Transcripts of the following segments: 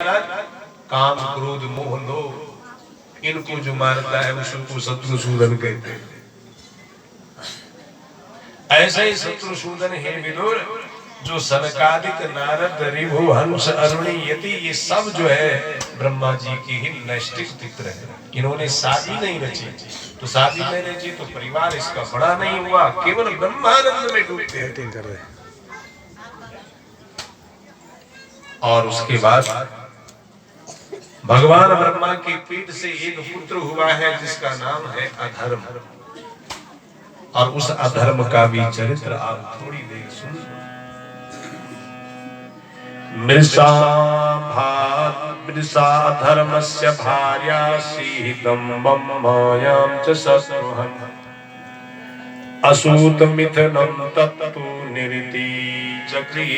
काम क्रोध मोह लोभ इनको जो मारता है उसको शत्रुसूदन कहते हैं। ऐसा ही शत्रुसूदन है विदुर जो सनकादिक नारद ऋभु हंस अरुणि यति ये सब जो है ब्रह्मा जी की ही नैष्टिक पुत्र है। इन्होंने शादी नहीं रची तो शादी नहीं रची तो परिवार इसका बड़ा नहीं हुआ, केवल ब्रह्मानंद में डूबते हैं। और उसके बाद भगवान ब्रह्मा की पीठ से एक पुत्र हुआ है जिसका नाम है अधर्म। और उस अधर्म का भी चरित्र आप थोड़ी देर सुन। मृषाधर्मस्य भार्या सीतम्बं मायां च शत्रुहन् असूत मिथुनं तत्तु निरति चक्री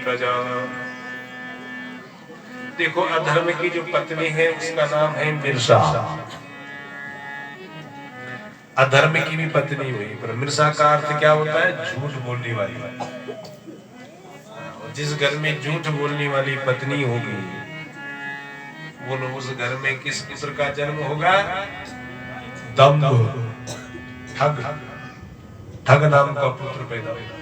प्रजा। देखो अधर्म की जो पत्नी है उसका नाम है मिर्षा। अधर्म की भी पत्नी हुई, पर मिर्षा का अर्थ क्या होता है? झूठ बोलने वाली। जिस घर में झूठ बोलने वाली पत्नी होगी वो उस घर में किस पुत्र का जन्म होगा? दंभ, ठग, ठग नाम का पुत्र पैदा होगा।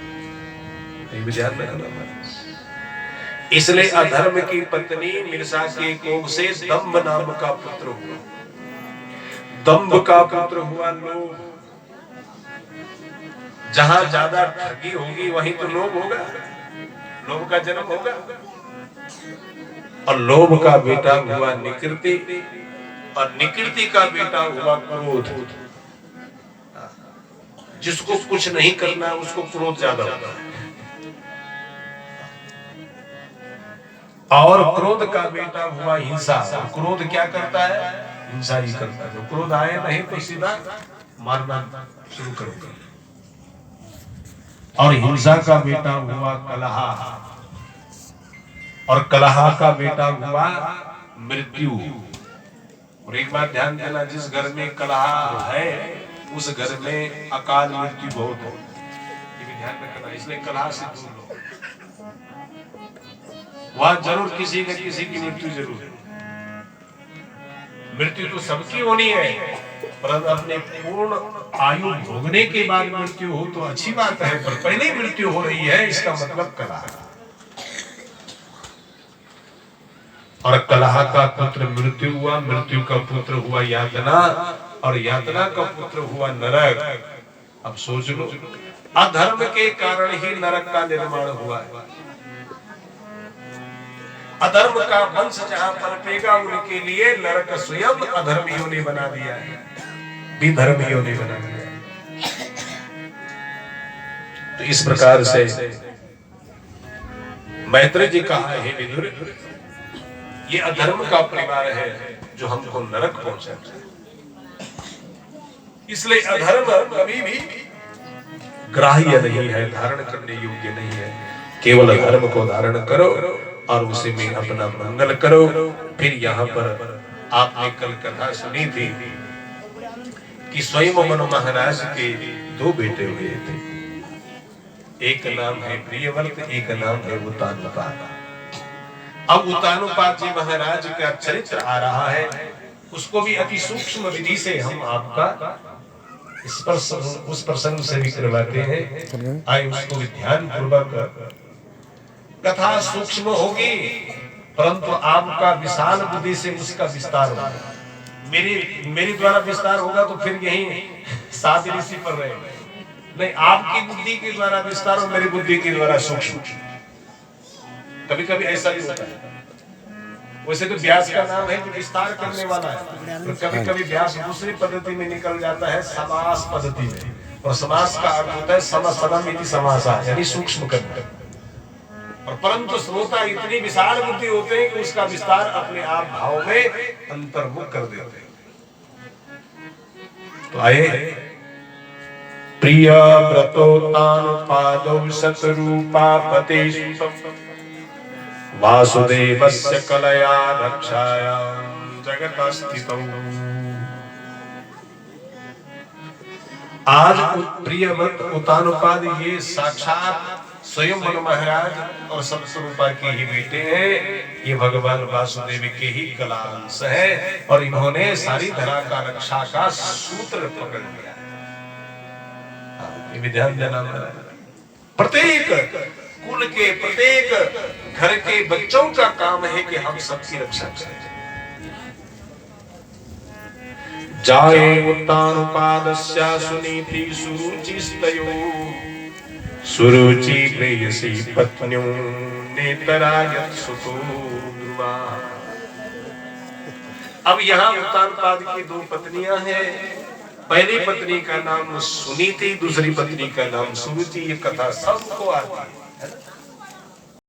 इसलिए अधर्म की पत्नी मिर्षा के कोख से दंभ नाम का पुत्र हुआ। दंभ का पुत्र हुआ लोभ। जहां ज्यादा ठगी होगी वहीं तो लोभ होगा, लोभ का जन्म होगा। और लोभ का बेटा हुआ निकृति और निकृति का बेटा हुआ क्रोध। जिसको कुछ नहीं करना उसको क्रोध ज्यादा होता है। और क्रोध का बेटा हुआ हिंसा। क्रोध क्या करता है? हिंसा ही करता है। क्रोध आए नहीं तो सीधा मारना शुरू करोगे। और हिंसा का बेटा हुआ कलह। और कलह का बेटा हुआ मृत्यु। और एक बात ध्यान देना, जिस घर में कलह है उस घर में अकाल मृत्यु बहुत है, ये भी ध्यान रखना। इसलिए कलह से दूर लो। वहां जरूर किसी न किसी की मृत्यु जरूर है। मृत्यु तो सबकी होनी है, पर अपने पूर्ण आयु भोगने के बाद मृत्यु हो तो अच्छी बात है, पर पहले ही मृत्यु हो रही है इसका मतलब कलह। और कलह का पुत्र मृत्यु हुआ, मृत्यु का पुत्र हुआ यातना और यातना का पुत्र हुआ नरक। अब सोच लो, अधर्म के कारण ही नरक का निर्माण हुआ है। अधर्म का वंश जहां पनपेगा उनके लिए नरक स्वयं अधर्मियों ने बना दिया है, विधर्मियों ने बना दिया है। तो इस प्रकार से मैत्रेय जी कहा है विदुर, ये अधर्म का परिवार है जो हमको नरक पहुंचाता है। इसलिए अधर्म कभी भी ग्राह्य नहीं है, धारण करने योग्य नहीं है। केवल धर्म को धारण करो और उसी में अपना मंगल करो। फिर यहाँ पर आपने कल कथा सुनी थी कि स्वयं मनु महाराज के दो बेटे हुए थे। एक नाम है प्रियव्रत, एक नाम है उतानुपात। अब उतानुपात जी महाराज का चरित्र आ रहा है, उसको भी अति सूक्ष्म विधि से हम आपका उस प्रसंग से भी करवाते हैं। आइए उसको भी ध्यान पूर्वक। कथा सूक्ष्म होगी परंतु आपका विशाल बुद्धि से उसका विस्तार होगा। मेरी द्वारा विस्तार होगा तो फिर यही 7 ऋषि पर रहेंगे। नहीं, आपकी बुद्धि के द्वारा विस्तार और मेरी बुद्धि के द्वारा सूक्ष्म। कभी कभी ऐसा भी होता है। वैसे तो व्यास का नाम है जो विस्तार करने वाला है, तो कभी कभी व्यास दूसरी पद्धति में निकल जाता है, समास पद्धति में। और समास का अर्थ होता है समसदम इति समासा, यानी सूक्ष्म करना। और परंतु श्रोता इतनी विशाल बुद्धि होते हैं कि उसका विस्तार अपने आप भाव में अंतर्मुख कर देते हैं। तो आए प्रिय व्रतोतानुपादौ शतरूपापते वासुदेवस्य कलया रक्षायां जगतस्थितौ। आज प्रिय व्रत उतानुपाद ये साक्षात स्वयं मनु महाराज और सप्तरूपा के ही बेटे हैं। ये भगवान वासुदेव के ही कलांश है और इन्होंने सारी धरा का रक्षा का सूत्र पकड़ लिया। ये भी ध्यान देना, प्रत्येक कुल के प्रत्येक घर के बच्चों का काम है कि हम सबकी रक्षा करें। जाए उत्तानुपादस्या सुनीति सुरुचिस्तयो सुरुचि प्रेयसी पत्न्यों नेतरायत सुतो ध्रुवा। अब यहाँ उत्तानपाद की दो पत्नियां हैं। पहली पत्नी का नाम सुनीति, दूसरी पत्नी का नाम सुरुचि। ये कथा सबको आती है।